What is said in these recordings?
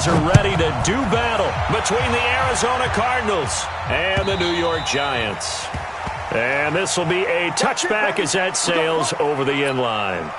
as are ready to do battle between the Arizona Cardinals and the New York Giants. And this will be a touchback as that sails over the end line.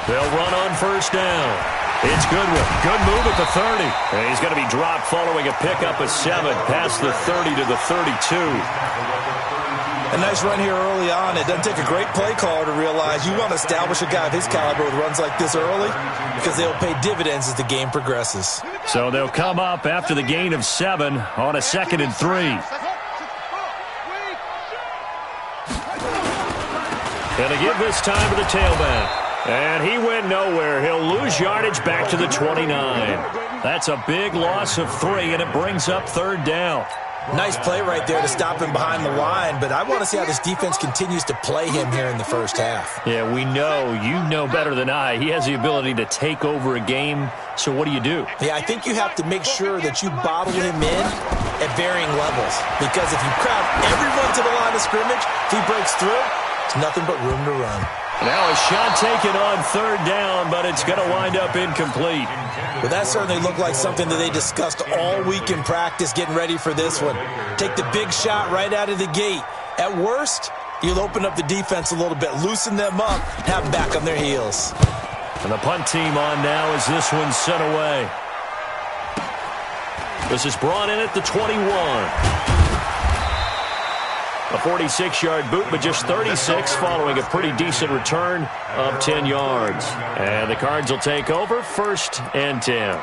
They'll run on first down. It's Goodwin. Good move at the 30. And he's going to be dropped following a pickup of 7 past the 30 to the 32. A nice run here early on. It doesn't take a great play caller to realize you want to establish a guy of his caliber with runs like this early because they'll pay dividends as the game progresses. So they'll come up after the gain of 7 on a 2nd and 3. And they give this time to the tailback. And he went nowhere. He'll lose yardage back to the 29. That's a big loss of 3, and it brings up 3rd down. Nice play right there to stop him behind the line, but I want to see how this defense continues to play him here in the first half. Yeah, we know. You know better than I. He has the ability to take over a game, so what do you do? Yeah, I think you have to make sure that you bottle him in at varying levels, because if you crowd everyone to the line of scrimmage, if he breaks through, there's nothing but room to run. Now a shot taken on 3rd down, but it's going to wind up incomplete. Well, that certainly looked like something that they discussed all week in practice getting ready for this one. Take the big shot right out of the gate. At worst, you'll open up the defense a little bit, loosen them up, have them back on their heels. And the punt team on now as this one's sent away. This is brought in at the 21. A 46-yard boot, but just 36 following a pretty decent return of 10 yards. And the Cards will take over 1st and 10.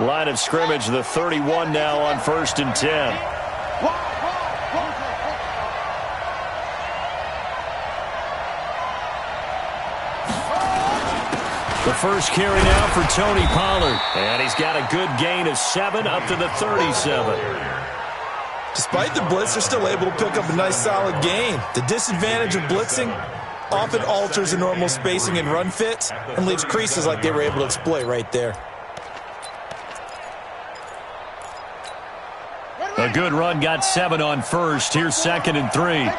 Line of scrimmage, the 31 now on 1st and 10. The first carry now for Tony Pollard. And he's got a good gain of 7 up to the 37. Despite the blitz, they're still able to pick up a nice solid gain. The disadvantage of blitzing often alters the normal spacing and run fits and leaves creases like they were able to exploit right there. A good run got 7 on 1st. Here's 2nd and 3.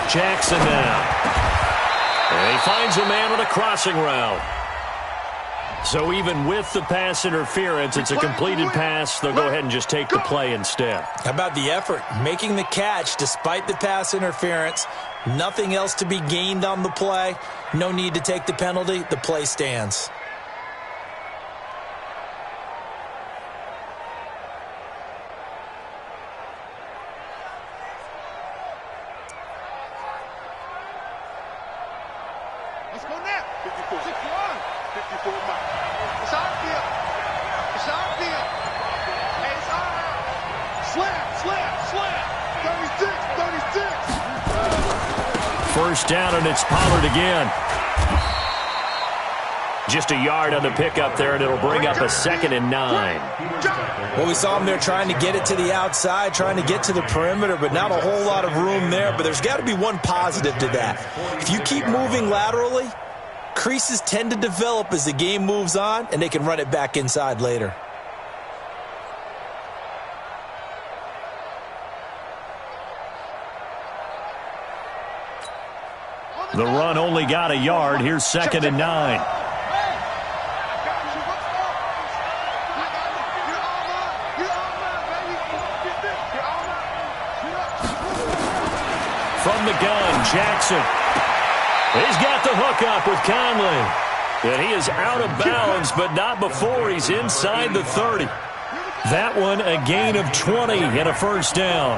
Jackson now. And he finds a man on a crossing route. So even with the pass interference, it's a completed pass. They'll go ahead and just take the play instead. How about the effort? Making the catch despite the pass interference. Nothing else to be gained on the play. No need to take the penalty. The play stands. First down, and it's Pollard again. Just a yard on the pickup there, and it'll bring up a 2nd and 9. Well, we saw him there trying to get it to the outside, trying to get to the perimeter, but not a whole lot of room there. But there's got to be one positive to that. If you keep moving laterally, creases tend to develop as the game moves on, and they can run it back inside later. The run only got a yard. Here's 2nd and 9. From the gun, Jackson. He's got the hook up with Conley. And he is out of bounds, but not before he's inside the 30. That one a gain of 20 and a first down.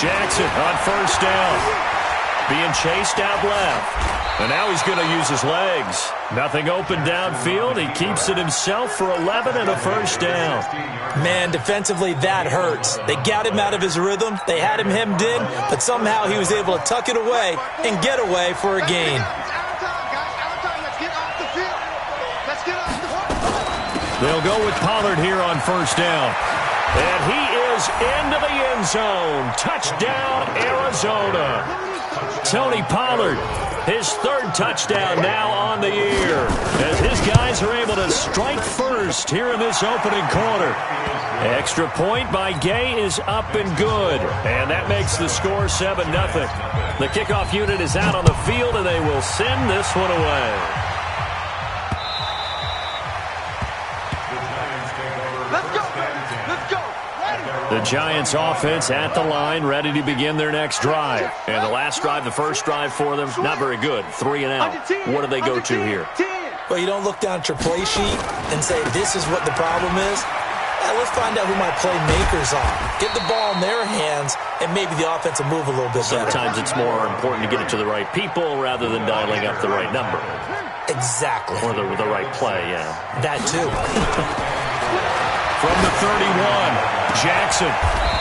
Jackson on first down. Being chased out left. And now he's going to use his legs. Nothing open downfield. He keeps it himself for 11 and a first down. Man, defensively, that hurts. They got him out of his rhythm. They had him hemmed in, but somehow he was able to tuck it away and get away for a gain. They'll go with Pollard here on first down. And he is into the end zone. Touchdown, Arizona. Tony Pollard, his third touchdown now on the year, as his guys are able to strike first here in this opening quarter. Extra point by Gay is up and good, and that makes the score 7-0. The kickoff unit is out on the field, and they will send this one away. The Giants offense at the line, ready to begin their next drive. And the last drive, the first drive for them, not very good. 3 and out. What do they go to here? Well, you don't look down at your play sheet and say, this is what the problem is. Let's find out who my playmakers are. Get the ball in their hands, and maybe the offense will move a little bit better. Sometimes it's more important to get it to the right people rather than dialing up the right number. Exactly. Or the right play, yeah. That too. From the 31, Jackson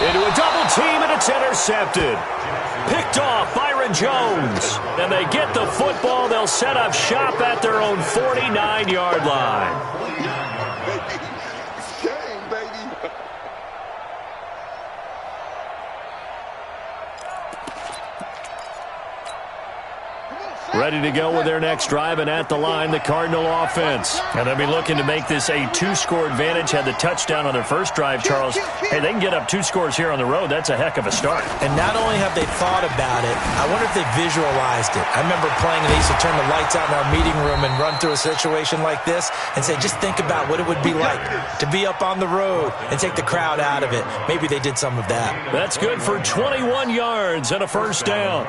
into a double team, and it's intercepted. Picked off Byron Jones. And they get the football. They'll set up shop at their own 49-yard line. Ready to go with their next drive, and at the line, the Cardinal offense. And they'll be looking to make this a 2-score advantage. Had the touchdown on their first drive, Charles. Hey, they can get up 2 scores here on the road. That's a heck of a start. And not only have they thought about it, I wonder if they visualized it. I remember playing, and they used to turn the lights out in our meeting room and run through a situation like this and say, just think about what it would be like to be up on the road and take the crowd out of it. Maybe they did some of that. That's good for 21 yards and a first down.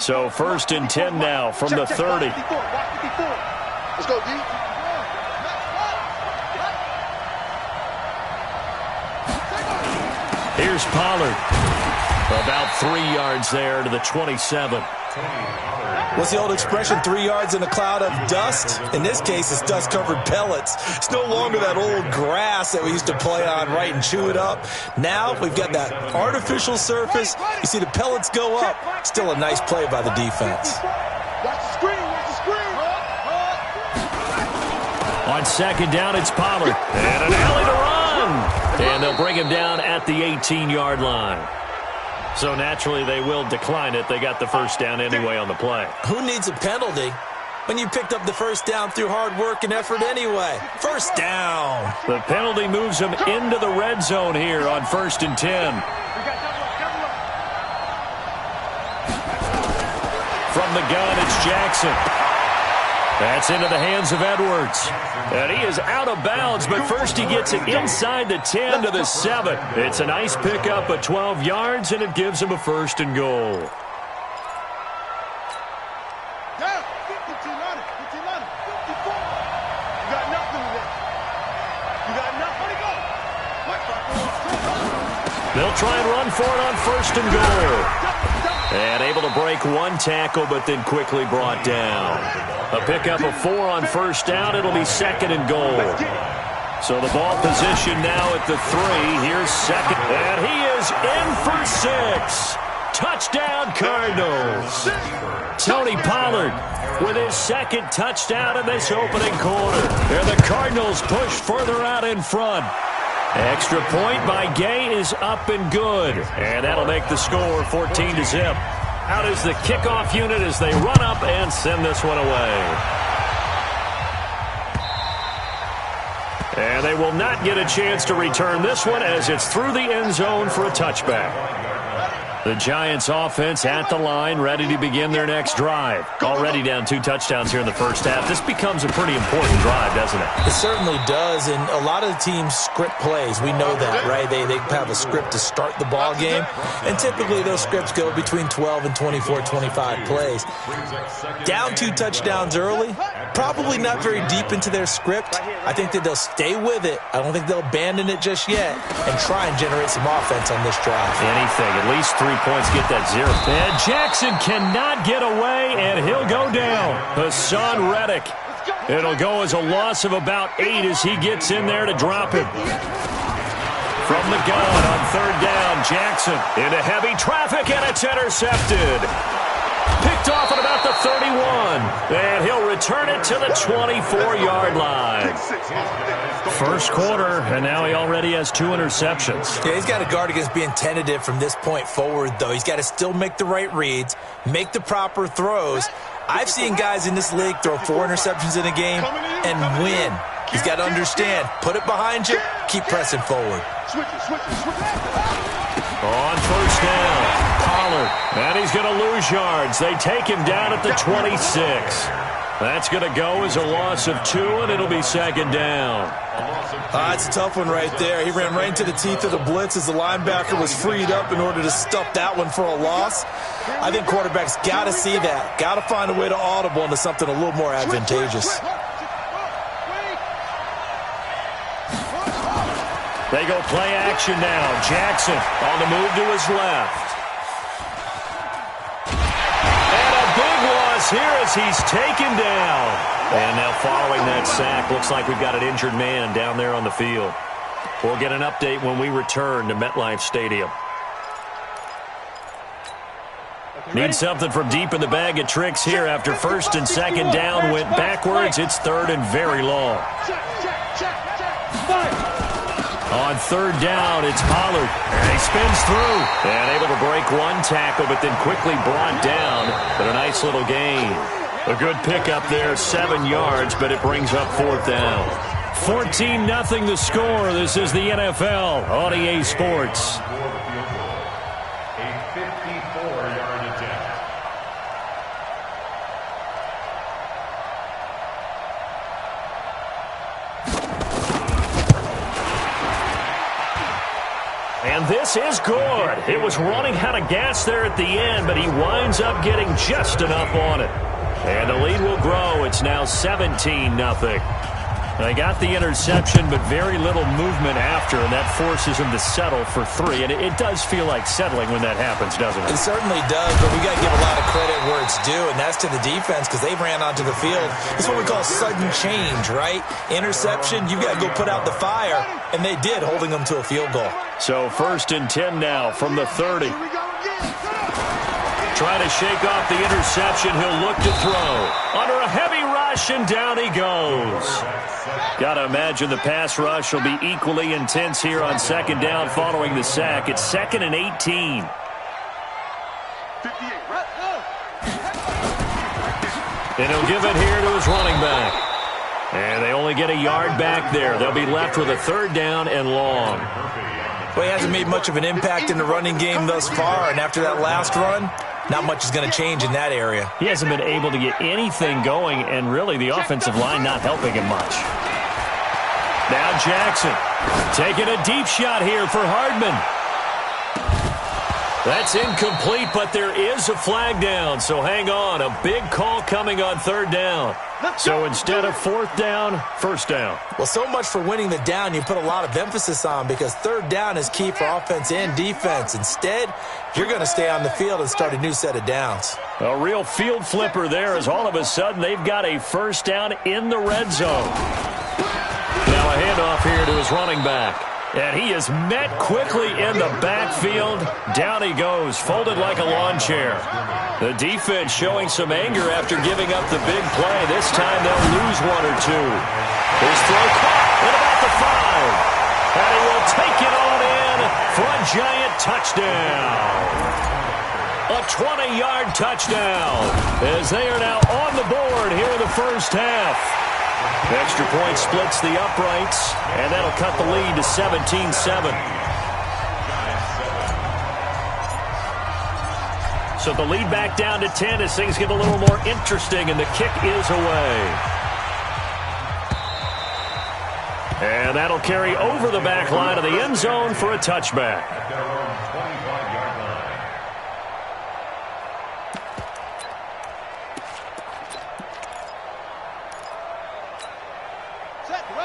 So 1st and 10 now from the 30. Let's go, D. Here's Pollard. About 3 yards there to the 27. What's the old expression, 3 yards in a cloud of dust? In this case, it's dust-covered pellets. It's no longer that old grass that we used to play on, right, and chew it up. Now we've got that artificial surface. You see the pellets go up. Still a nice play by the defense. Watch the screen, watch the screen. On second down, it's Pollard. And an alley to run. And they'll bring him down at the 18-yard line. So naturally, they will decline it. They got the first down anyway on the play. Who needs a penalty when you picked up the first down through hard work and effort anyway? First down. The penalty moves them into the red zone here on 1st and 10. From the gun, it's Jackson. That's into the hands of Edwards. And he is out of bounds, but first he gets it inside the 10 to the 7. It's a nice pickup of 12 yards, and it gives him a 1st and goal. They'll try and run for it on 1st and goal. And able to break 1 tackle, but then quickly brought down. A pickup of 4 on 1st down. It'll be 2nd and goal. So the ball position now at the 3. Here's 2nd. And he is in for 6. Touchdown, Cardinals. Tony Pollard with his 2nd touchdown in this opening quarter. And the Cardinals push further out in front. Extra point by Gay is up and good. And that'll make the score 14-0. Out is the kickoff unit as they run up and send this one away. And they will not get a chance to return this one as it's through the end zone for a touchback. The Giants offense at the line, ready to begin their next drive. Already down 2 touchdowns here in the first half. This becomes a pretty important drive, doesn't it? It certainly does, and a lot of the teams script plays. We know that, right? They have a script to start the ball game, and typically those scripts go between 12 and 24, 25 plays. Down 2 touchdowns early, probably not very deep into their script. I think that they'll stay with it. I don't think they'll abandon it just yet and try and generate some offense on this drive. Anything, at least 3 points, get that 0. And Jackson cannot get away, and he'll go down. Hassan Reddick. It'll go as a loss of about 8 as he gets in there to drop him. From the gun on 3rd down, Jackson into heavy traffic, and it's intercepted. Picked off at about the 31, and he'll return it to the 24-yard line. First quarter, and now he already has 2 interceptions. Yeah, he's got to guard against being tentative from this point forward, though. He's got to still make the right reads, make the proper throws. I've seen guys in this league throw 4 interceptions in a game and win. He's got to understand, put it behind you, keep pressing forward. On 1st down, Pollard, and he's going to lose yards. They take him down at the 26. That's going to go as a loss of 2, and it'll be 2nd down. It's a tough one right there. He ran right into the teeth of the blitz as the linebacker was freed up in order to stuff that one for a loss. I think quarterbacks got to see that, got to find a way to audible into something a little more advantageous. They go play action now. Jackson on the move to his left. And a big loss here as he's taken down. And now following that sack, looks like we've got an injured man down there on the field. We'll get an update when we return to MetLife Stadium. Need something from deep in the bag of tricks here after 1st and 2nd down went backwards. It's 3rd and very long. On 3rd down, it's Pollard. And he spins through. And able to break 1 tackle, but then quickly brought down. But a nice little gain. A good pickup there, 7 yards, but it brings up 4th down. 14-0 the score. This is the NFL on EA Sports. And this is good. It was running out of gas there at the end, but he winds up getting just enough on it. And the lead will grow. It's now 17-0. They got the interception, but very little movement after, and that forces him to settle for 3. And it does feel like settling when that happens, doesn't it? It certainly does, but we got to give a lot of credit where it's due, and that's to the defense because they ran onto the field. It's what we call sudden change, right? Interception, you've got to go put out the fire, and they did, holding them to a field goal. So 1st and 10 now from the 30. Trying to shake off the interception. He'll look to throw. Under a heavy rush, and down he goes. Got to imagine the pass rush will be equally intense here on 2nd down following the sack. It's 2nd and 18. And he'll give it here to his running back. And they only get a yard back there. They'll be left with a 3rd down and long. Well, he hasn't made much of an impact in the running game thus far, and after that last run, not much is going to change in that area. He hasn't been able to get anything going, and really the offensive line not helping him much. Now Jackson taking a deep shot here for Hardman. That's incomplete, but there is a flag down, so hang on. A big call coming on 3rd down. So instead of 4th down, 1st down. Well, so much for winning the down you put a lot of emphasis on because 3rd down is key for offense and defense. Instead, you're going to stay on the field and start a new set of downs. A real field flipper there as all of a sudden they've got a 1st down in the red zone. Now a handoff here to his running back. And he is met quickly in the backfield. Down he goes, folded like a lawn chair. The defense showing some anger after giving up the big play. This time they'll lose 1 or 2. His throw caught at about the 5. And he will take it on in for a giant touchdown. A 20-yard touchdown as they are now on the board here in the first half. Extra point splits the uprights, and that'll cut the lead to 17-7. So the lead back down to 10 as things get a little more interesting, and the kick is away. And that'll carry over the back line of the end zone for a touchback.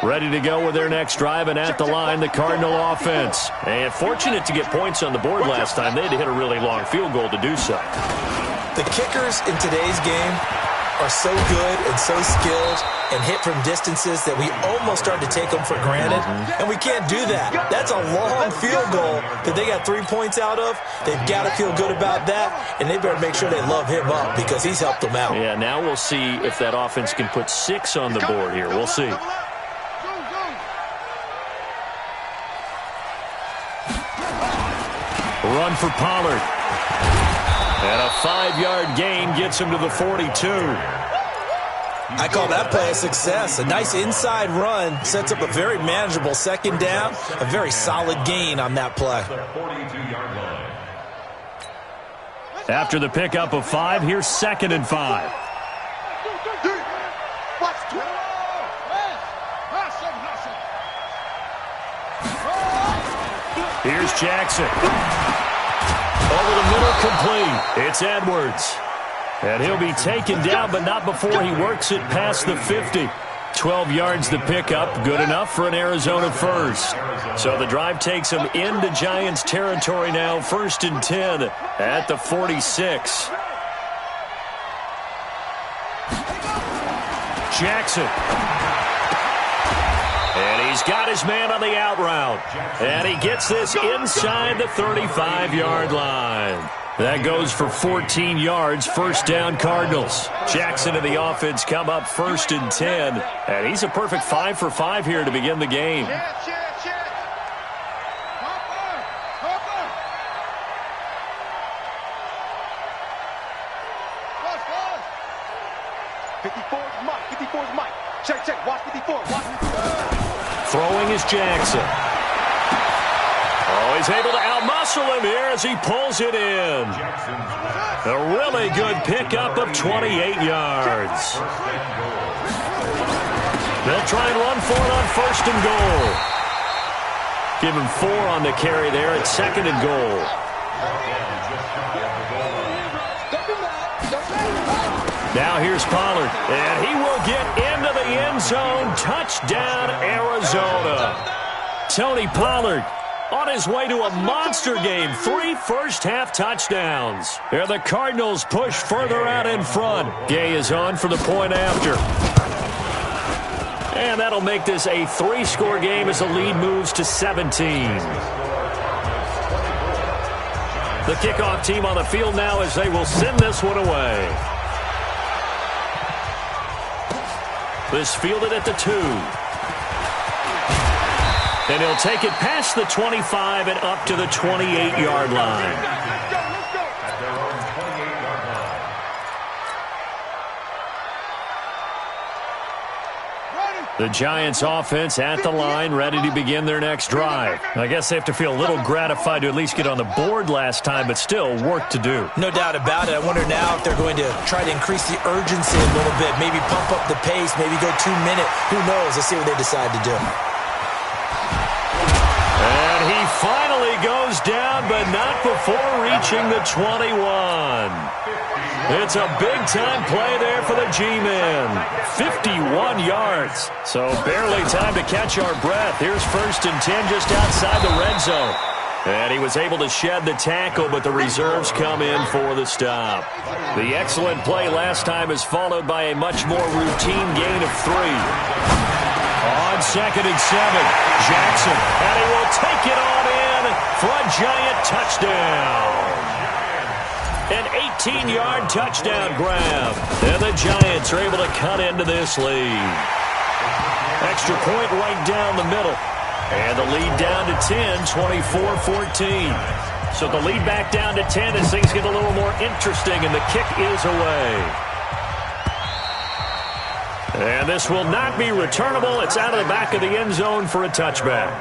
Ready to go with their next drive, and at the line, the Cardinal offense. And fortunate to get points on the board last time. They had to hit a really long field goal to do so. The kickers in today's game are so good and so skilled and hit from distances that we almost start to take them for granted, and we can't do that. That's a long field goal that they got 3 points out of. They've got to feel good about that, and they better make sure they love him up because he's helped them out. Yeah, now we'll see if that offense can put 6 on the board here. We'll see. Run for Pollard. And a 5-yard gain gets him to the 42. I call that play a success. A nice inside run sets up a very manageable second down. A very solid gain on that play. After the pickup of 5, here's 2nd and 5. Here's Jackson. Over the middle, complete. It's Edwards. And he'll be taken down, but not before he works it past the 50. 12 yards to pick up, good enough for an Arizona first. So the drive takes him into Giants territory now, 1st and 10 at the 46. Jackson. And he's got his man on the out route. And he gets this inside the 35-yard line. That goes for 14 yards, 1st down Cardinals. Jackson and the offense come up 1st and 10. And he's a perfect 5 for 5 here to begin the game. 54's Mike. 54's Mike. Check. Watch 54. Watch 54. Throwing is Jackson. Oh, he's able to outmuscle him here as he pulls it in. A really good pickup of 28 yards. They'll try and run for it on 1st and goal. Give him 4 on the carry there at 2nd and goal. Now here's Pollard, and he will get into the end zone. Touchdown, Arizona. Tony Pollard on his way to a monster game. 3 first-half touchdowns. And the Cardinals push further out in front. Gay is on for the point after. And that'll make this a 3-score game as the lead moves to 17. The kickoff team on the field now as they will send this one away. This fielded at the 2. And he'll take it past the 25 and up to the 28-yard line. The Giants offense at the line, ready to begin their next drive. I guess they have to feel a little gratified to at least get on the board last time, but still work to do. No doubt about it. I wonder now if they're going to try to increase the urgency a little bit, maybe pump up the pace, maybe go 2-minute. Who knows? Let's see what they decide to do. And he finally goes down, but not before reaching the 21. It's a big-time play there for the G-men. 51 yards. So barely time to catch our breath. Here's 1st and 10 just outside the red zone. And he was able to shed the tackle, but the reserves come in for the stop. The excellent play last time is followed by a much more routine gain of 3. On 2nd and 7, Jackson. And he will take it on in for a Giant touchdown. An 18-yard touchdown grab. And the Giants are able to cut into this lead. Extra point right down the middle. And the lead down to 10, 24-14. So the lead back down to 10 as things get a little more interesting, and the kick is away. And this will not be returnable. It's out of the back of the end zone for a touchback.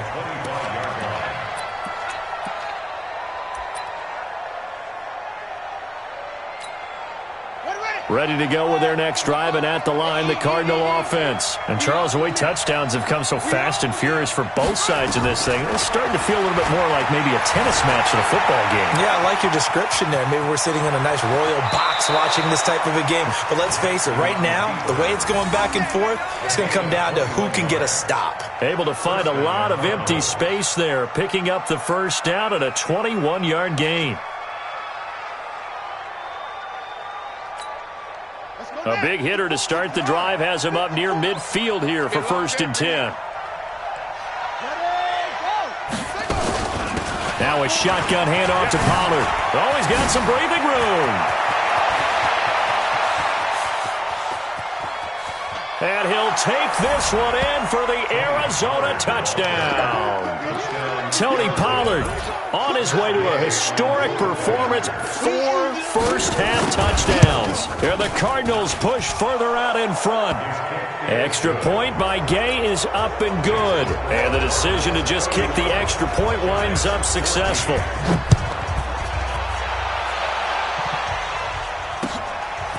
ready to go with their next drive, and at the line, the Cardinal offense. And Charles, the way touchdowns have come so fast and furious for both sides in this thing, it's starting to feel a little bit more like maybe a tennis match than a football game. Yeah, I like your description there. Maybe we're sitting in a nice royal box watching this type of a game. But let's face it, right now, the way it's going back and forth, it's going to come down to who can get a stop. Able to find a lot of empty space there, picking up the first down at a 21-yard gain. A big hitter to start the drive has him up near midfield here for 1st and 10. Now a shotgun handoff to Pollard. Oh, he's got some breathing room. And he'll take this one in for the Arizona touchdown. Tony Pollard on his way to a historic performance, 4 first-half touchdowns. And the Cardinals push further out in front. Extra point by Gay is up and good. And the decision to just kick the extra point winds up successful.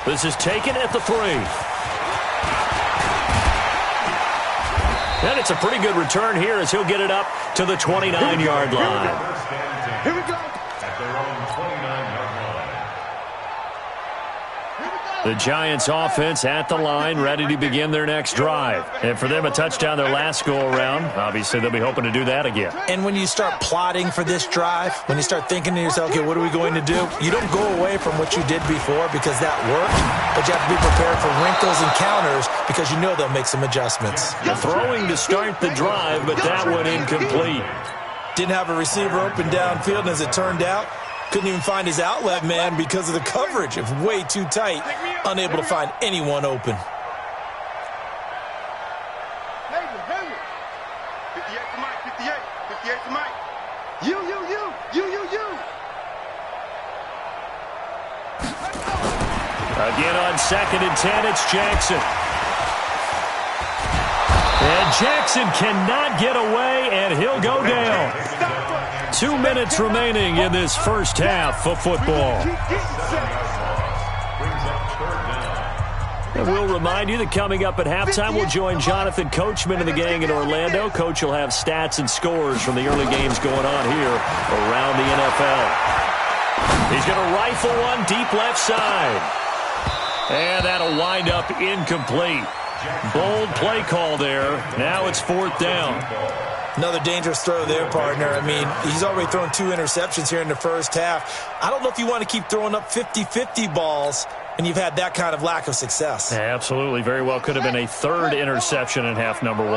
This is taken at the 3. And it's a pretty good return here as he'll get it up to the 29-yard line. Here we go. The Giants offense at the line, ready to begin their next drive. And for them, a touchdown their last go-around. Obviously, they'll be hoping to do that again. And when you start plotting for this drive, when you start thinking to yourself, okay, what are we going to do? You don't go away from what you did before because that worked, but you have to be prepared for wrinkles and counters because you know they'll make some adjustments. The throwing to start the drive, but that one incomplete. Didn't have a receiver open downfield, and as it turned out, couldn't even find his outlet man because of the coverage. It was way too tight, unable to find anyone open. 58 to Mike, 58. 58 to Mike. You. Again on 2nd and 10, it's Jackson. And Jackson cannot get away, and he'll go down. 2 minutes remaining in this first half of football. And we'll remind you that coming up at halftime, we'll join Jonathan Coachman and the gang in Orlando. Coach will have stats and scores from the early games going on here around the NFL. He's going to rifle one deep left side. And that'll wind up incomplete. Bold play call there. Now it's 4th down. Another dangerous throw there, partner. I mean, he's already thrown 2 interceptions here in the first half. I don't know if you want to keep throwing up 50-50 balls when you've had that kind of lack of success. Yeah, absolutely. Very well could have been a 3rd interception in half number 1.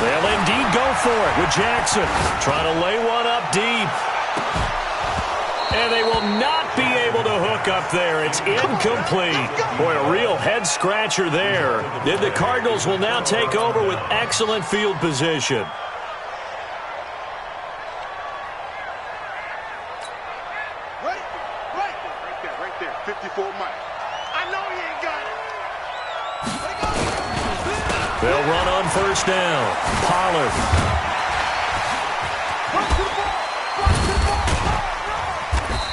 They'll indeed go for it with Jackson. Trying to lay one up deep. And they will not be able to hook up there. It's incomplete. Boy, a real head-scratcher there. Then the Cardinals will now take over with excellent field position. Right there. 54 Mike. I know he ain't got it. They'll run on 1st down. Pollard.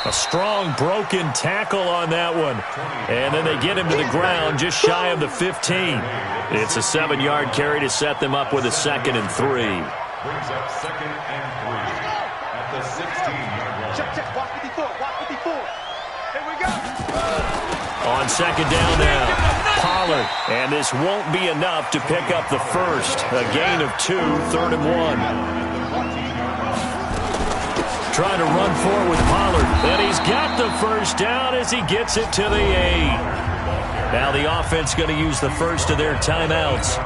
A strong broken tackle on that one. And then they get him to the ground just shy of the 15. It's a 7-yard carry to set them up with a 2nd and 3. Brings up 2nd and 3 at the 16-yard line. Check. Watch 54. Here we go. On 2nd down now, Pollard. And this won't be enough to pick up the first. A gain of 2, 3rd and 1. Trying to run for it with Pollard. And he's got the first down as he gets it to the 8. Now the offense going to use the first of their timeouts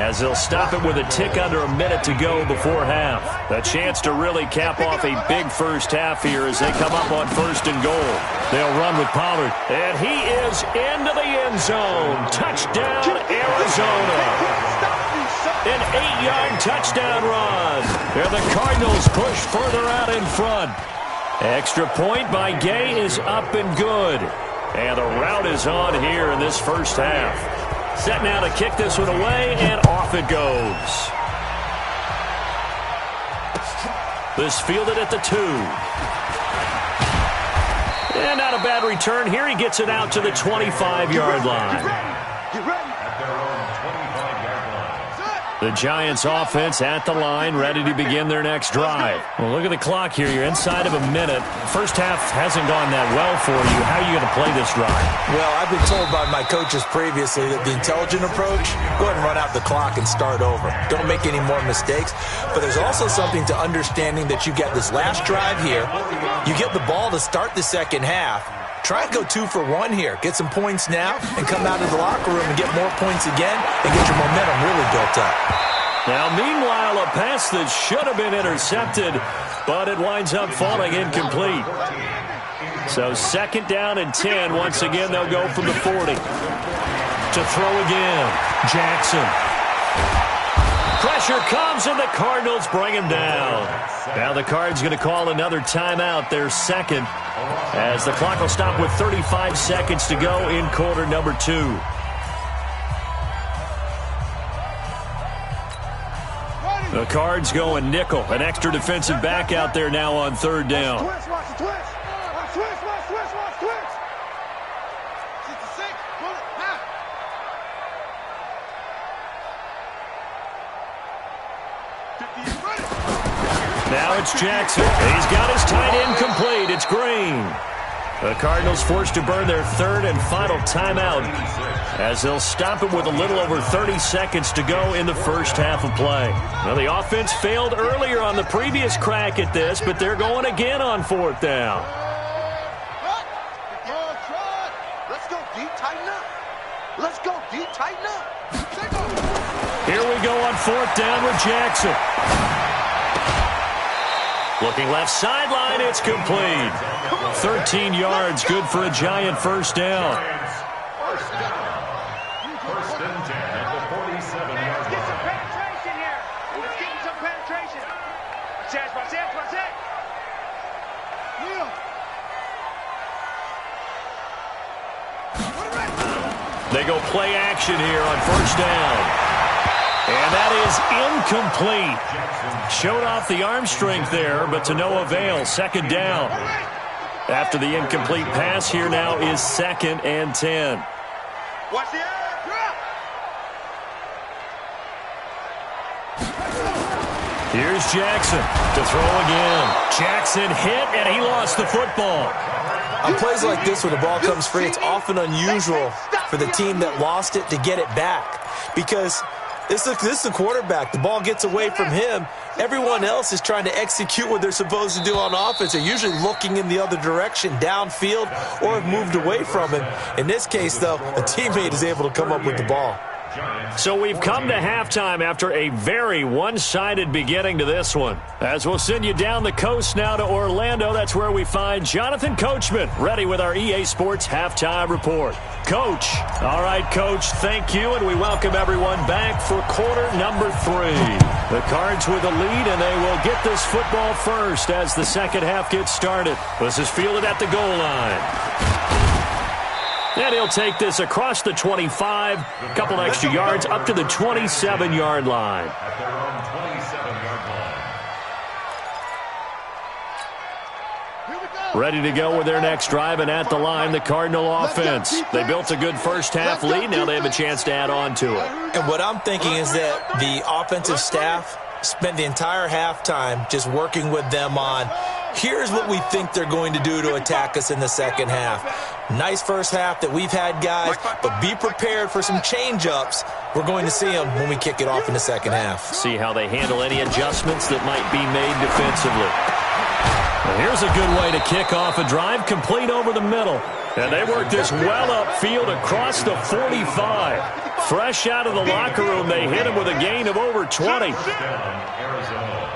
as they'll stop it with a tick under a minute to go before half. A chance to really cap off a big first half here as they come up on 1st and goal. They'll run with Pollard. And he is into the end zone. Touchdown, Arizona. An 8-yard touchdown run. And the Cardinals push further out in front. Extra point by Gay is up and good. And the route is on here in this first half. Set now to kick this one away, and off it goes. This fielded at the 2. And not a bad return here. He gets it out to the 25-yard line. Get ready. At their own 25-yard line. The Giants offense at the line, ready to begin their next drive. Well, look at the clock here. You're inside of a minute. First half hasn't gone that well for you. How are you going to play this drive? Well, I've been told by my coaches previously that the intelligent approach, go ahead and run out the clock and start over. Don't make any more mistakes. But there's also something to understanding that you get this last drive here. You get the ball to start the second half. Try and go 2 for 1 here. Get some points now and come out of the locker room and get more points again and get your momentum really built up. Now, meanwhile, a pass that should have been intercepted, but it winds up falling incomplete. So 2nd down and 10. Once again, they'll go from the 40. To throw again, Jackson. Pressure comes, and the Cardinals bring him down. Now the Cards going to call another timeout, their second, as the clock will stop with 35 seconds to go in quarter number 2. The Cards going nickel, an extra defensive back out there now on 3rd down. Watch the twist. Watch twist. 66. Pull it. Now it's Jackson. He's got his tight end complete. It's Green. The Cardinals forced to burn their 3rd and final timeout as they'll stop it with a little over 30 seconds to go in the first half of play. Well, the offense failed earlier on the previous crack at this, but they're going again on 4th down. Let's go deep, tighten up. Let's go deep, tighten up. Here we go on 4th down with Jackson. Looking left sideline, it's complete. 13 yards, good for a Giant first down. First and 10 at the 47-yard line. Let's get some penetration here. Let's get some penetration. Watch that. They go play action here on 1st down. And that is incomplete. Showed off the arm strength there, but to no avail. 2nd down. After the incomplete pass, here now is 2nd and 10. Watch the drop. Here's Jackson to throw again. Jackson hit, and he lost the football. On plays like this where the ball comes free, it's often unusual for the team that lost it to get it back. Because this is the quarterback. The ball gets away from him. Everyone else is trying to execute what they're supposed to do on offense. They're usually looking in the other direction, downfield, or have moved away from him. In this case, though, a teammate is able to come up with the ball. So we've come to halftime after a very one-sided beginning to this one. As we'll send you down the coast now to Orlando, that's where we find Jonathan Coachman, ready with our EA Sports Halftime Report. Coach. All right, Coach, thank you, and we welcome everyone back for quarter number 3. The Cards with the lead, and they will get this football first as the second half gets started. This is fielded at the goal line. And he'll take this across the 25, a couple extra yards up to the 27-yard line. At their own 27-yard line. Ready to go with their next drive, and at the line, the Cardinal offense. They built a good first half lead. Now they have a chance to add on to it. And what I'm thinking is that the offensive staff spent the entire halftime just working with them on, here's what we think they're going to do to attack us in the second half. Nice first half that we've had, guys, but be prepared for some change-ups. We're going to see them when we kick it off in the second half. See how they handle any adjustments that might be made defensively. Well, here's a good way to kick off a drive, complete over the middle. And they work this well upfield across the 45. Fresh out of the locker room, they hit him with a gain of over 20. Arizona.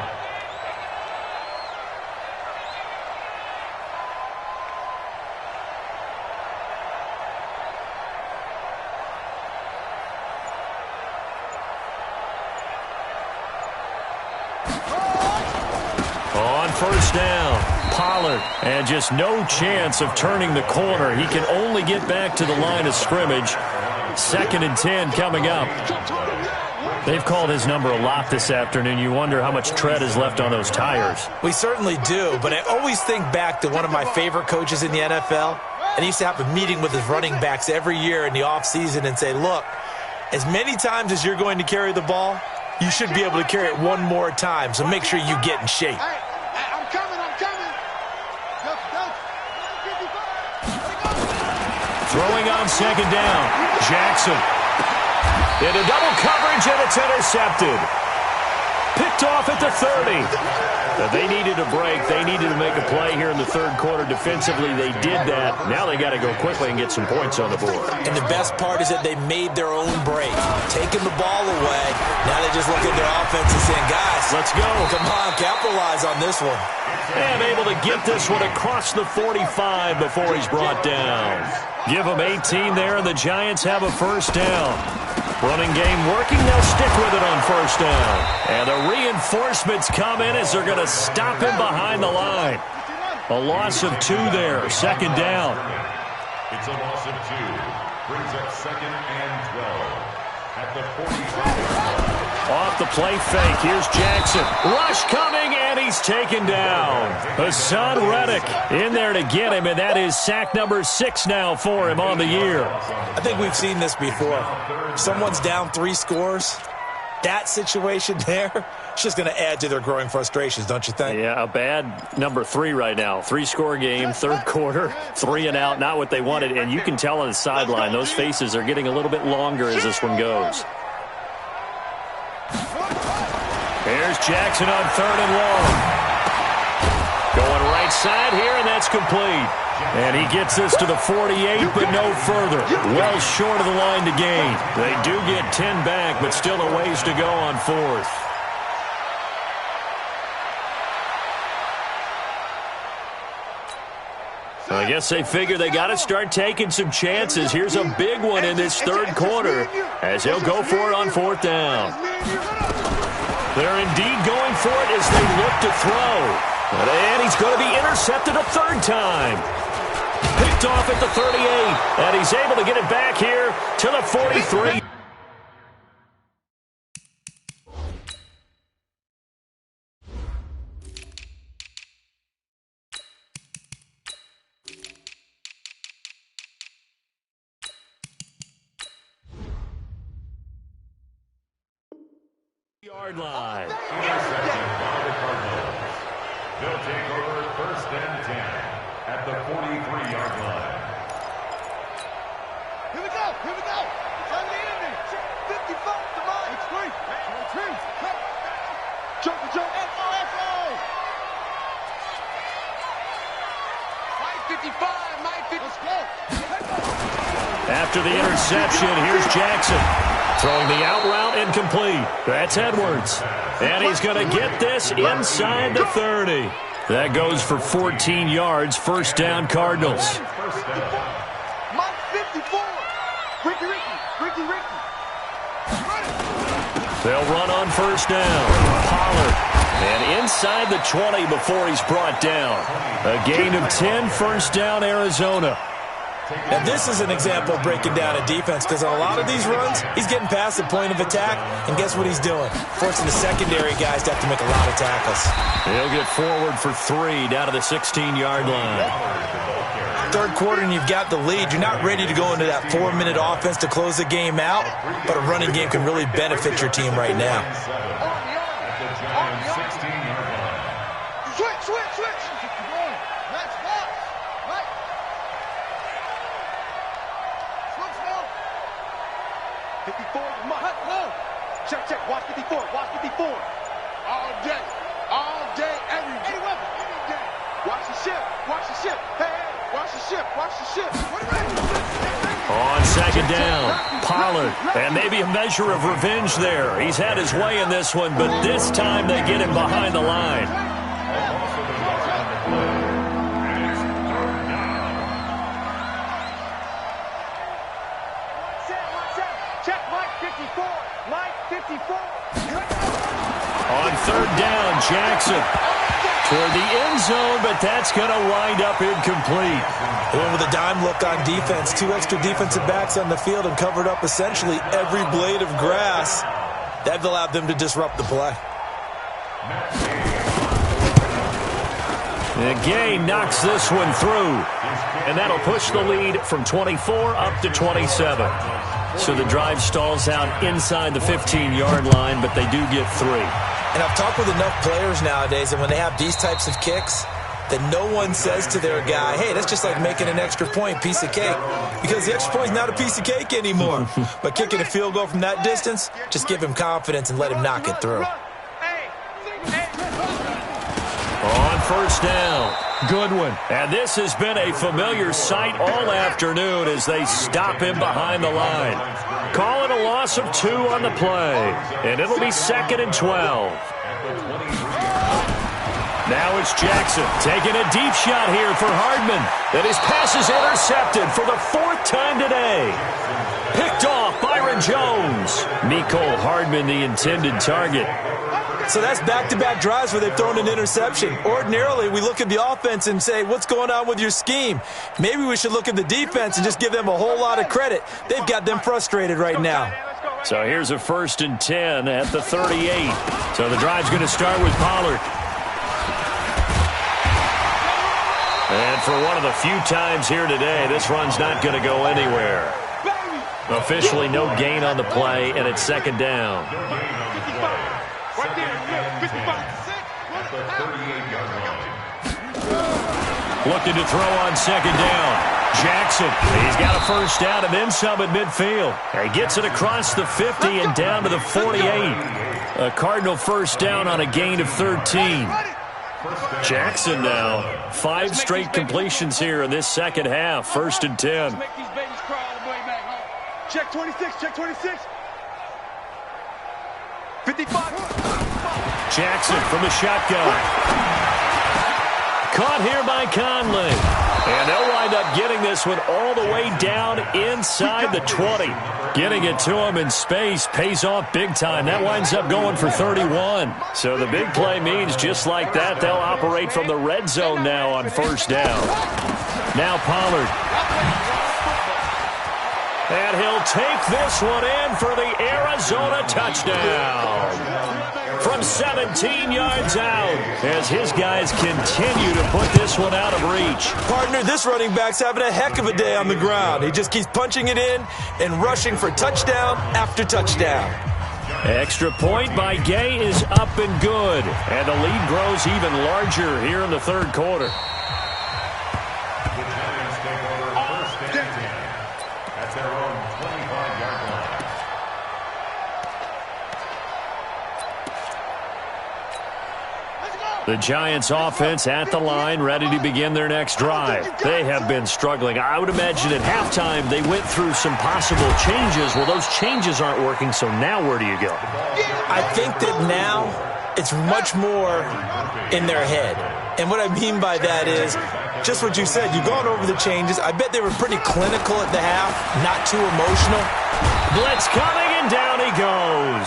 On first down, Pollard, and just no chance of turning the corner. He can only get back to the line of scrimmage. 2nd and 10 coming up. They've called his number a lot this afternoon. You wonder how much tread is left on those tires. We certainly do, but I always think back to one of my favorite coaches in the NFL, and he used to have a meeting with his running backs every year in the offseason and say, look, as many times as you're going to carry the ball, you should be able to carry it one more time, so make sure you get in shape. Hey, I'm coming. Throwing on second down, Jackson. Into double coverage, and it's intercepted. Picked off at the 30. They needed a break. They needed to make a play here in the third quarter defensively. They did that. Now they got to go quickly and get some points on the board. And the best part is that they made their own break. Taking the ball away. Now they just look at their offense and saying, guys, let's go. Come on, capitalize on this one. And able to get this one across the 45 before he's brought down. Give them 18 there, and the Giants have a first down. Running game working. They'll stick with it on first down. And the reinforcements come in as they're going to stop him behind the line. A loss of 2 there. Second down. It's a loss of 2. Brings up second and 12 at the 45. Off the play fake. Here's Jackson. Rush coming, and he's taken down. Hassan Reddick in there to get him, and that is sack number 6 now for him on the year. I think we've seen this before. Someone's down 3 scores. That situation there, it's just going to add to their growing frustrations, don't you think? Yeah, a bad number 3 right now. 3-score game, third quarter, 3 and out, not what they wanted. And you can tell on the sideline, those faces are getting a little bit longer as this one goes. Here's Jackson on 3rd and long. Going right side here, and that's complete. And he gets this to the 48, but no further. Well short of the line to gain. They do get 10 back, but still a ways to go on 4th. I guess they figure they got to start taking some chances. Here's a big one in this third quarter as he'll go for it on 4th down. They're indeed going for it as they look to throw. And he's going to be intercepted a 3rd time. Picked off at the 38, and he's able to get it back here to the 43. Yard line. Intercepted by the Cardinals. They'll take over 1st and 10 at the 43-yard line. Here we go. It's on the enemy. 55 to mine. It's free. Jump. F-O. Mike 55. Let's go. After the interception, here's Jackson. Throwing the out route incomplete. That's Edwards. And he's going to get this inside the 30. That goes for 14 yards. First down, Cardinals. Mike 54. Ricky. They'll run on first down. Pollard. And inside the 20 before he's brought down. A gain of 10, first down, Arizona. Now, this is an example of breaking down a defense because on a lot of these runs, he's getting past the point of attack, and guess what he's doing? Forcing the secondary guys to have to make a lot of tackles. He'll get forward for 3 down to the 16-yard line. Third quarter, and you've got the lead. You're not ready to go into that 4-minute offense to close the game out, but a running game can really benefit your team right now. At the Giants' 16-yard line. Switch. Let's go. Right. Switch now. 54. Check. Watch 54. All day, every day. Watch the ship. Hey. Watch the ship. On second down, Pollard. And maybe a measure of revenge there. He's had his way in this one, but this time they get him behind the line. Check Mike 54. On third down, Jackson. Toward the end zone, but that's going to wind up incomplete. Going with a dime look on defense. 2 extra defensive backs on the field and covered up essentially every blade of grass. That allowed them to disrupt the play. Gay knocks this one through, and that'll push the lead from 24 up to 27. So the drive stalls out inside the 15-yard line, but they do get 3. And I've talked with enough players nowadays, and when they have these types of kicks, that no one says to their guy, hey, that's just like making an extra point, piece of cake. Because the extra point is not a piece of cake anymore. But kicking a field goal from that distance, just give him confidence and let him knock it through. On first down, Goodwin. And this has been a familiar sight all afternoon as they stop him behind the line. Call it a loss of 2 on the play, and it'll be 2nd and 12. Now it's Jackson taking a deep shot here for Hardman. And his pass is intercepted for the 4th time today. Picked off Byron Jones. Mecole Hardman, the intended target. So that's back-to-back drives where they've thrown an interception. Ordinarily, we look at the offense and say, what's going on with your scheme? Maybe we should look at the defense and just give them a whole lot of credit. They've got them frustrated right now. So here's a 1st and 10 at the 38. So the drive's going to start with Pollard. And for one of the few times here today, this run's not going to go anywhere. Officially no gain on the play, and it's 2nd down. Looking to throw on 2nd down. Jackson, he's got a 1st down and then some at midfield. He gets it across the 50 and down to the 48. A Cardinal 1st down on a gain of 13. Jackson now, 5 straight completions here in this second half. 1st and 10. Check 26, check 26. 55. Jackson from the shotgun. Caught here by Conley. And they'll wind up getting this one all the way down inside the 20. Getting it to him in space pays off big time. That winds up going for 31. So the big play means just like that, they'll operate from the red zone now on 1st down. Now Pollard. And he'll take this one in for the Arizona touchdown. From 17 yards out as his guys continue to put this one out of reach. Partner, this running back's having a heck of a day on the ground. He just keeps punching it in and rushing for touchdown after touchdown. Extra point by Gay is up and good. And the lead grows even larger here in the 3rd quarter. The Giants take over 1st and 10 at their own 25-yard line. The Giants offense at the line, ready to begin their next drive. They have been struggling. I would imagine at halftime they went through some possible changes. Well, those changes aren't working, so now where do you go? I think that now it's much more in their head. And what I mean by that is just what you said. You've gone over the changes. I bet they were pretty clinical at the half, not too emotional. Blitz coming, and down he goes.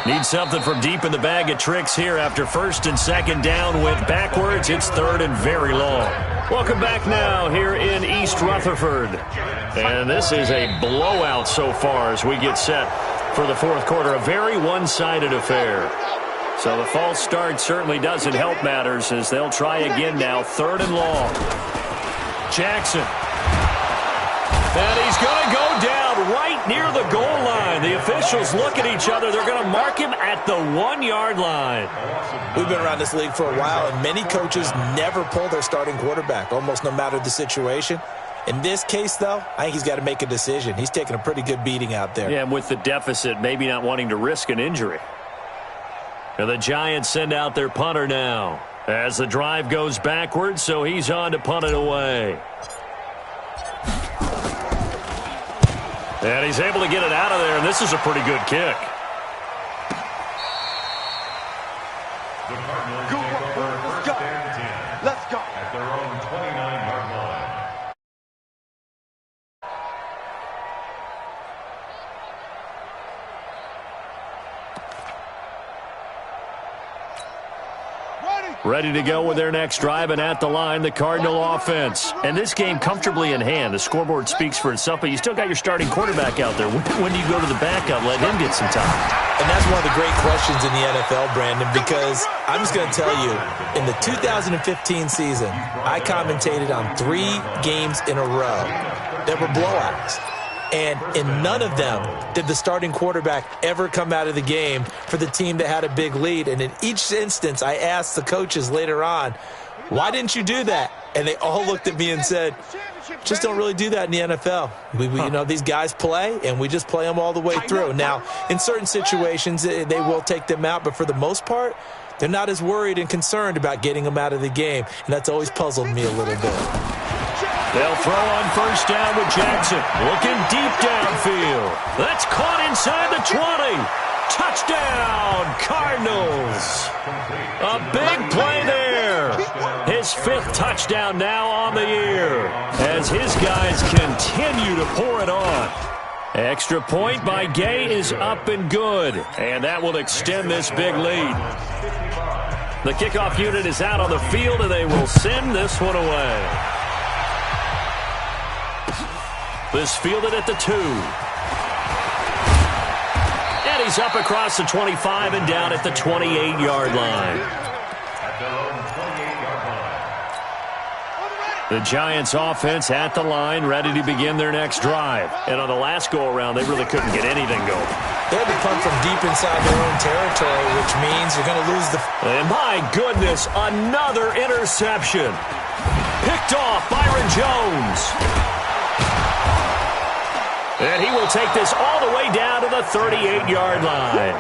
Needs something from deep in the bag of tricks here after 1st and 2nd down. Went backwards. It's 3rd and very long. Welcome back now here in East Rutherford. And this is a blowout so far as we get set for the 4th quarter. A very one-sided affair. So the false start certainly doesn't help matters as they'll try again now. 3rd and long. Jackson. And he's going to go down right near the goal line. The officials look at each other. They're going to mark him at the 1-yard line. We've been around this league for a while, and many coaches never pull their starting quarterback, almost no matter the situation. In this case, though, I think he's got to make a decision. He's taking a pretty good beating out there. Yeah, and with the deficit, maybe not wanting to risk an injury. And the Giants send out their punter now as the drive goes backwards, so he's on to punt it away. And he's able to get it out of there, and this is a pretty good kick. The Cardinals take over 1st and 10. Let's go. At their own 29-yard line. Ready. Ready to go with their next drive, and at the line, the Cardinal offense. And this game comfortably in hand. The scoreboard speaks for itself, but you still got your starting quarterback out there. When do you go to the backup, let him get some time? And that's one of the great questions in the NFL, Brandon, because I'm just going to tell you, in the 2015 season, I commentated on 3 games in a row that were blowouts. And in none of them did the starting quarterback ever come out of the game for the team that had a big lead. And in each instance, I asked the coaches later on, why didn't you do that? And they all looked at me and said, just don't really do that in the NFL. You know, these guys play, and we just play them all the way through. Now, in certain situations, they will take them out, but for the most part, they're not as worried and concerned about getting them out of the game. And that's always puzzled me a little bit. They'll throw on first down with Jackson. Looking deep downfield. That's caught inside the 20. Touchdown, Cardinals. A big play there. His 5th touchdown now on the year as his guys continue to pour it on. Extra point by Gay is up and good, and that will extend this big lead. The kickoff unit is out on the field, and they will send this one away. This fielded at the 2. And he's up across the 25 and down at the 28-yard line. The Giants offense at the line, ready to begin their next drive. And on the last go-around, they really couldn't get anything going. They had to punt from deep inside their own territory, which means you're going to lose the... And my goodness, another interception. Picked off Byron Jones. And he will take this all the way down to the 38-yard line.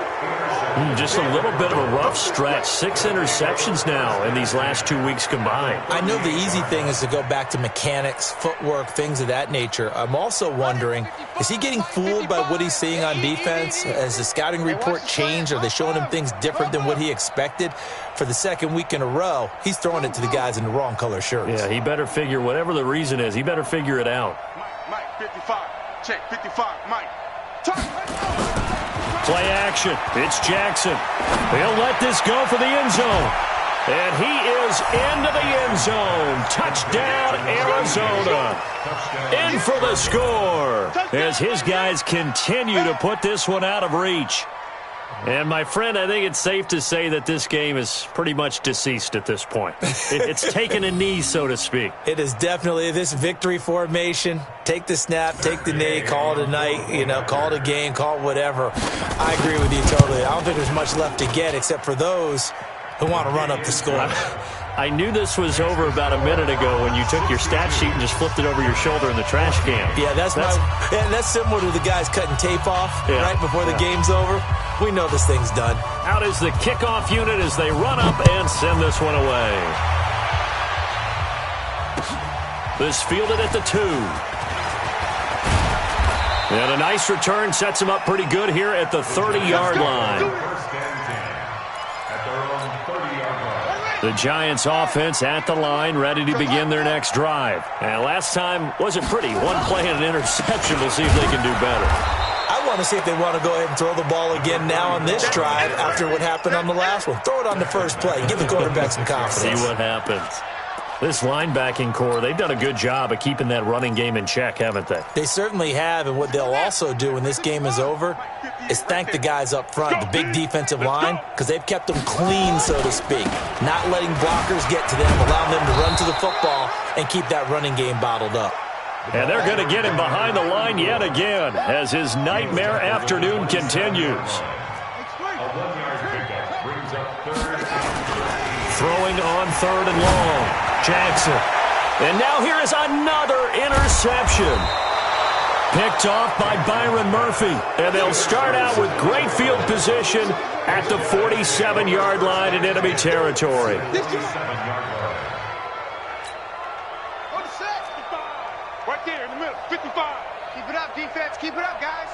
Just a little bit of a rough stretch. 6 interceptions now in these last 2 weeks combined. I know the easy thing is to go back to mechanics, footwork, things of that nature. I'm also wondering, is he getting fooled by what he's seeing on defense? Has the scouting report changed? Are they showing him things different than what he expected? For the 2nd week in a row, he's throwing it to the guys in the wrong color shirts. Yeah, he better figure, whatever the reason is, he better figure it out. Mike, 55. Check, 55, Mike. Play action. It's Jackson. He'll let this go for the end zone. And he is into the end zone. Touchdown, Arizona. In for the score as his guys continue to put this one out of reach. And, my friend, I think it's safe to say that this game is pretty much deceased at this point. It's taken a knee, so to speak. It is definitely this victory formation. Take the snap, take the knee, call it a night, call it a game, call it whatever. I agree with you totally. I don't think there's much left to get except for those who want to run up the score. I knew this was over about a minute ago when you took your stat sheet and just flipped it over your shoulder in the trash can. Yeah, that's similar to the guys cutting tape off right before the game's over. We know this thing's done. Out is the kickoff unit as they run up and send this one away. This fielded at the 2. And a nice return sets him up pretty good here at the 30-yard line. The Giants offense at the line, ready to begin their next drive. And last time wasn't pretty. One play and an interception. We'll see if they can do better. I want to see if they want to go ahead and throw the ball again now on this drive after what happened on the last one. Throw it on the first play. Give the quarterback some confidence. See what happens. This linebacking core, they've done a good job of keeping that running game in check, haven't they? They certainly have, and what they'll also do when this game is over is thank the guys up front, the big defensive line, because they've kept them clean, so to speak, not letting blockers get to them, allowing them to run to the football and keep that running game bottled up. And they're going to get him behind the line yet again as his nightmare afternoon continues. Throwing on 3rd and long. Jackson. And now here is another interception. Picked off by Byron Murphy. And they'll start out with great field position at the 47-yard line in enemy territory. Right there in the middle, 55. Keep it up, defense. Keep it up, guys.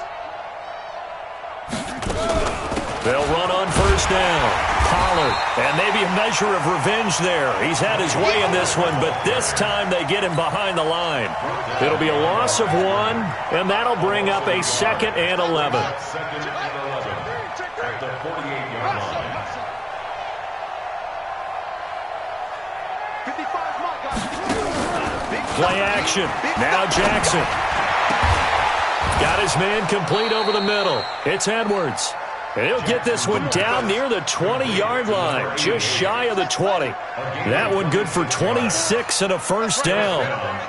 They'll run on first down. Pollard, and maybe a measure of revenge there. He's had his way in this one, but this time they get him behind the line. It'll be a loss of 1, and that'll bring up a 2nd and 11. At the 48-yard line. Play action. Now Jackson. Got his man complete over the middle. It's Edwards. And he'll get this one down near the 20-yard line, just shy of the 20. That one good for 26 and a first down.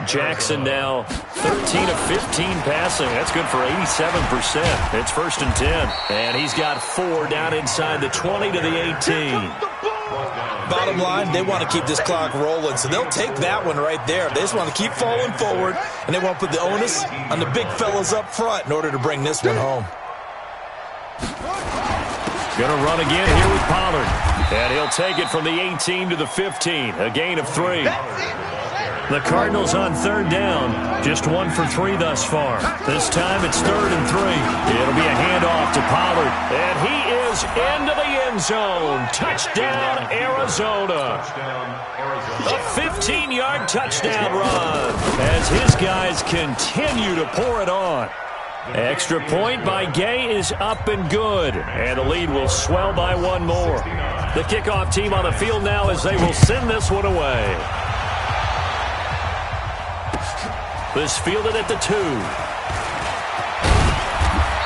Jackson now 13 of 15 passing. That's good for 87%. It's 1st and 10. And he's got 4 down inside the 20 to the 18. Bottom line, they want to keep this clock rolling, so they'll take that one right there. They just want to keep falling forward, and they want to put the onus on the big fellas up front in order to bring this one home. Going to run again here with Pollard. And he'll take it from the 18 to the 15. A gain of 3. The Cardinals on 3rd down. Just 1 for 3 thus far. This time it's 3rd and 3. It'll be a handoff to Pollard. And he is into the end zone. Touchdown, Arizona. A 15-yard touchdown run as his guys continue to pour it on. Extra point by Gay is up and good, and the lead will swell by 1 more. The kickoff team on the field now as they will send this one away. This fielded at the 2.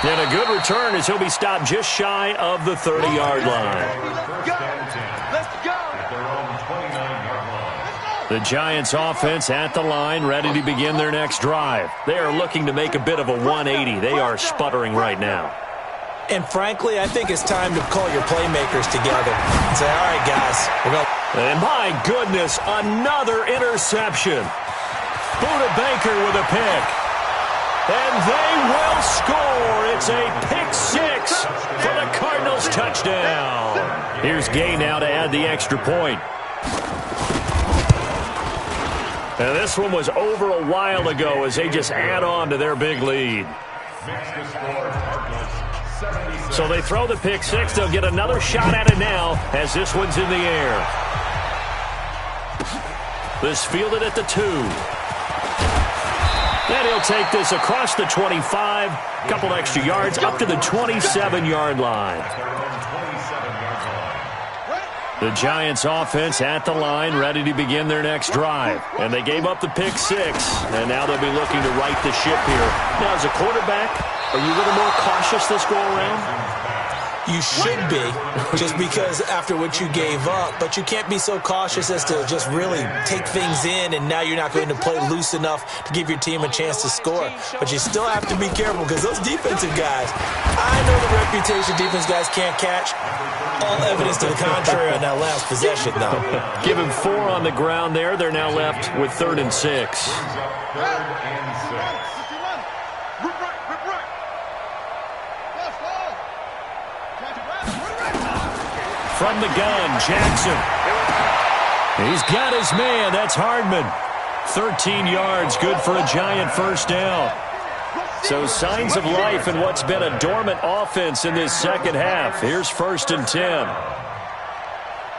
And a good return as he'll be stopped just shy of the 30-yard line. Let's go. The Giants offense at the line, ready to begin their next drive. They are looking to make a bit of a 180. They are sputtering right now. And frankly, I think it's time to call your playmakers together and say, all right, guys, we're going. And my goodness, another interception. Buda Baker with a pick. And they will score. It's a pick 6 for the Cardinals touchdown. Here's Gay now to add the extra point. And this one was over a while ago as they just add on to their big lead. So they throw the pick 6. They'll get another shot at it now as this one's in the air. This fielded at the 2. And he'll take this across the 25. A couple extra yards up to the 27-yard line. The Giants offense at the line, ready to begin their next drive. And they gave up the pick 6, and now they'll be looking to right the ship here. Now, as a quarterback, are you a little more cautious this go-around? You should be, just because after what you gave up. But you can't be so cautious as to just really take things in, and now you're not going to play loose enough to give your team a chance to score. But you still have to be careful because those defensive guys, I know the reputation defense guys can't catch. All evidence to the contrary on that last possession, though. Give him 4 on the ground there. They're now left with 3rd and 6. From the gun, Jackson. He's got his man. That's Hardman. 13 yards, good for a Giant first down. So signs of life in what's been a dormant offense in this second half. Here's 1st and 10.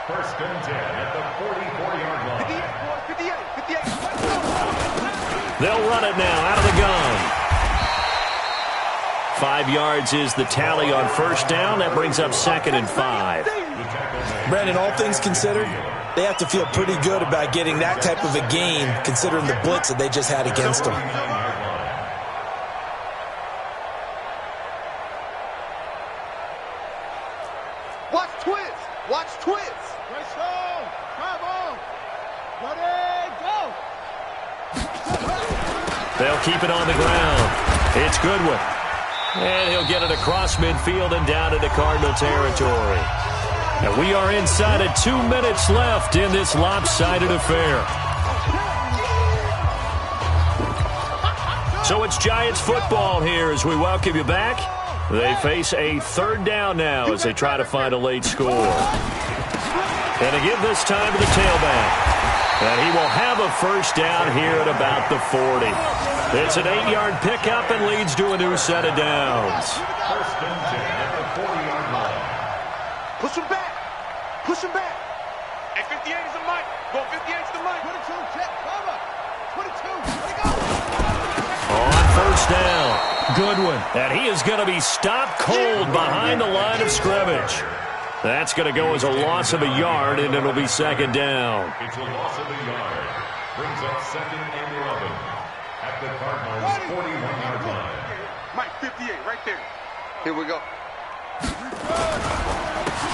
1st and 10 at the 44-yard line. They'll run it now out of the gun. 5 yards is the tally on first down. That brings up 2nd and 5. Brandon, all things considered, they have to feel pretty good about getting that type of a gain considering the blitz that they just had against them. Watch twist. Watch twist. Right on. Drive on. Ready, go. They'll keep it on the ground. It's Goodwin. And he'll get it across midfield and down into Cardinal territory. And we are inside of 2 minutes left in this lopsided affair. So it's Giants football here as we welcome you back. They face a 3rd down now as they try to find a late score. And to give this time to the tailback. And he will have a first down here at about the 40. It's an 8-yard pickup and leads to a new set of downs. 1st and 10 at the 40-yard line. Push him back. Push him back. At 58 is the mic. Go 58 is the mic. 22, check, cover. 22, let it go. On first down, Goodwin. And he is going to be stopped cold behind the line of scrimmage. That's going to go as a loss of a yard, and it'll be 2nd down. It's a loss of a yard. brings up 2nd and 11 at the Cardinals' 41-yard line. Mike, 58, right there. Here we go.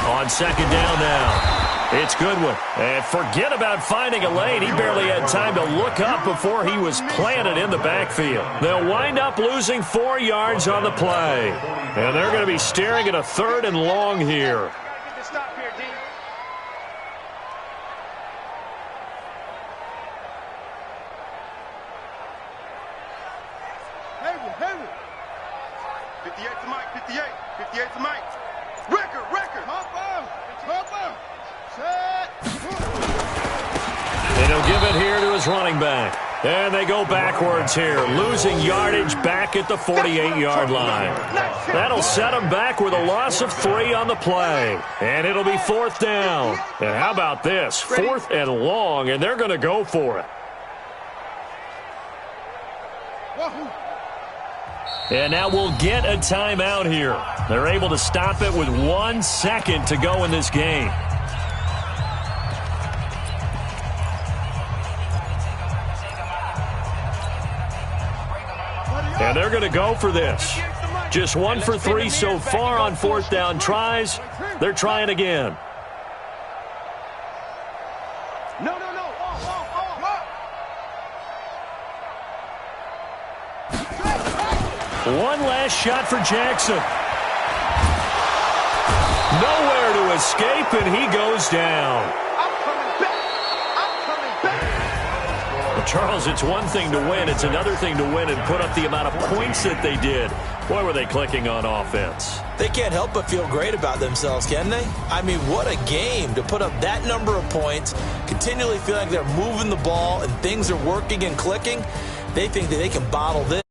On 2nd down now. It's Goodwin. And forget about finding a lane. He barely had time to look up before he was planted in the backfield. They'll wind up losing 4 yards on the play. And they're going to be staring at a 3rd and long here. Stop here, D. Hayward. 58 to Mike, 58. 58 to Mike. Record. Hop out. Set. And he'll give it here to his running back. And they go backwards here, losing yardage back at the 48-yard line. That'll set them back with a loss of 3 on the play. And it'll be 4th down. And how about this? 4th and long, and they're going to go for it. And now we'll get a timeout here. They're able to stop it with 1 second to go in this game. And they're going to go for this. Just 1 for 3 so far on 4th down tries. They're trying again. No. One last shot for Jackson. Nowhere to escape, and he goes down. I'm coming back. Well, Charles, it's one thing to win. It's another thing to win and put up the amount of points that they did. Boy, were they clicking on offense. They can't help but feel great about themselves, can they? I mean, what a game to put up that number of points, continually feel like they're moving the ball and things are working and clicking. They think that they can bottle this.